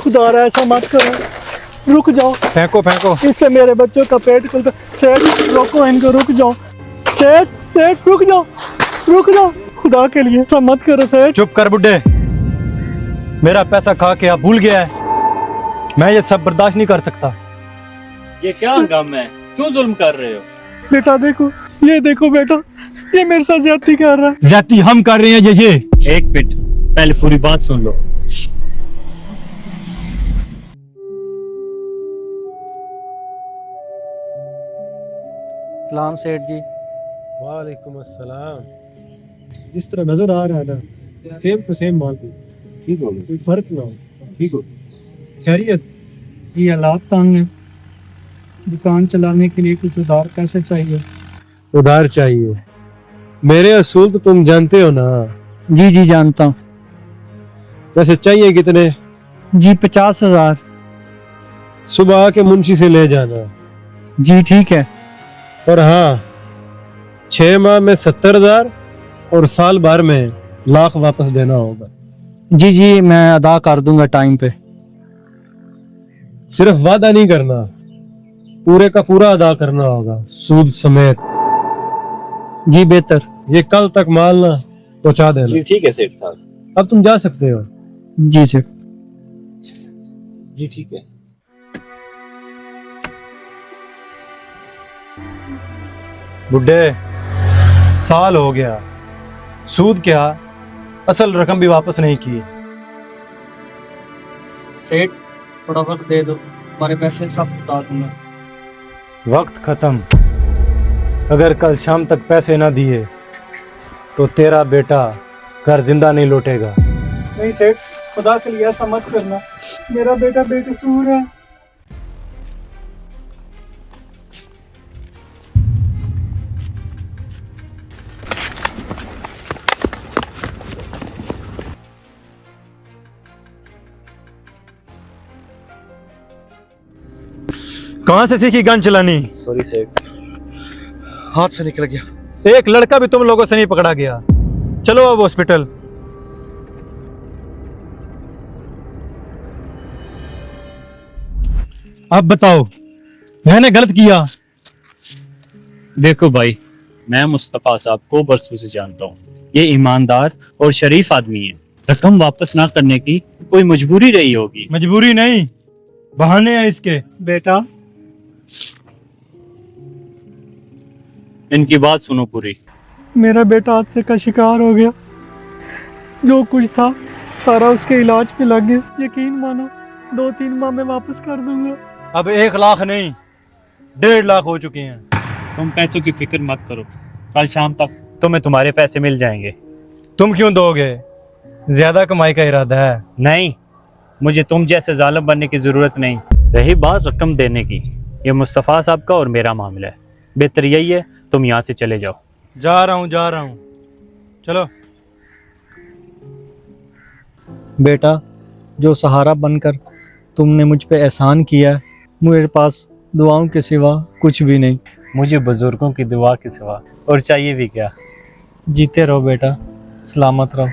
खुदा रहा ऐसा मत करो, रुक जाओ। फेंको फेंको। इससे मेरे बच्चों का पेट खुलता। सेठ रोको इनको, रुक जाओ। सेठ सेठ रुक जाओ, रुक जाओ, खुदा के लिए ऐसा मत करो सेठ। चुप कर बुड्ढे, मेरा पैसा खा के आप भूल गया है, मैं ये सब बर्दाश्त नहीं कर सकता। ये क्या हंगामा है, क्यों जुल्म कर रहे हो? बेटा देखो, ये देखो बेटा, ये मेरे साथ ज्यादती कर रहा है। ज्यादती हम कर रहे हैं ये। एक मिनट, पहले पूरी बात सुन लो। सलाम सेठ जी। वालेकुम अस्सलाम। जिस तरह नजर आ रहा है ना, सेम टू सेम माल ठीक हो, कोई फर्क ना हो। ठीक हो, खैरियत? ये हालात तंग है, दुकान चलाने के लिए कुछ उधार पैसे चाहिए। उधार चाहिए? मेरे असूल तो तुम जानते हो ना। जी जी जानता हूँ। वैसे चाहिए कितने? जी 50,000। सुबह आके मुंशी से ले जाना। जी ठीक है। और हाँ, 6 माह में 70,000 और साल भर में लाख वापस देना होगा। जी जी मैं अदा कर दूंगा टाइम पे। सिर्फ वादा नहीं करना, पूरे का पूरा अदा करना होगा, सूद समेत। जी बेहतर। ये कल तक माल ना पहुंचा देना। जी ठीक है सेठ साहब। अब तुम जा सकते हो। जी सेठ। जी ठीक है। बुड्ढे, साल हो गया, सूद क्या असल रकम भी वापस नहीं की। सेठ थोड़ा वक्त दे दो, हमारे पैसे सब लौटा दूंगा। वक्त खत्म। अगर कल शाम तक पैसे ना दिए तो तेरा बेटा घर जिंदा नहीं लौटेगा। नहीं सेठ, खुदा के लिए ऐसा मत करना, मेरा बेटा बेकसूर है। कहां से सीखी गन चलानी? सॉरी सेठ, हाथ से निकल गया। एक लड़का भी तुम लोगों से नहीं पकड़ा गया। चलो अब हॉस्पिटल। अब बताओ, मैंने गलत किया? देखो भाई, मैं मुस्तफा साहब को बरसों से जानता हूँ। ये ईमानदार और शरीफ आदमी है। रकम वापस ना करने की कोई मजबूरी रही होगी। मजबूरी नहीं, बहाने हैं इसके। बेटा इनकी बात सुनो पूरी। मेरा बेटा हादसे का शिकार हो गया, जो कुछ था सारा उसके इलाज पे लग गया। यकीन मानो 2-3 माह में वापस कर दूंगा। अब 1 लाख नहीं, 1.5 लाख हो चुके हैं। तुम पैसों की फिक्र मत करो, कल शाम तक तुम्हें तुम्हारे पैसे मिल जाएंगे। तुम क्यों दोगे? ज्यादा कमाई का इरादा है? नहीं, मुझे तुम जैसे जालिम बनने की जरूरत नहीं। रही बात रकम देने की, ये मुस्तफा साहब का और मेरा मामला है। बेहतर यही है तुम यहाँ से चले जाओ। जा रहा हूँ। चलो। बेटा, जो सहारा बनकर तुमने मुझ पे एहसान किया है, मेरे पास दुआओं के सिवा कुछ भी नहीं। मुझे बुजुर्गों की दुआ के सिवा और चाहिए भी क्या। जीते रहो बेटा, सलामत रहो।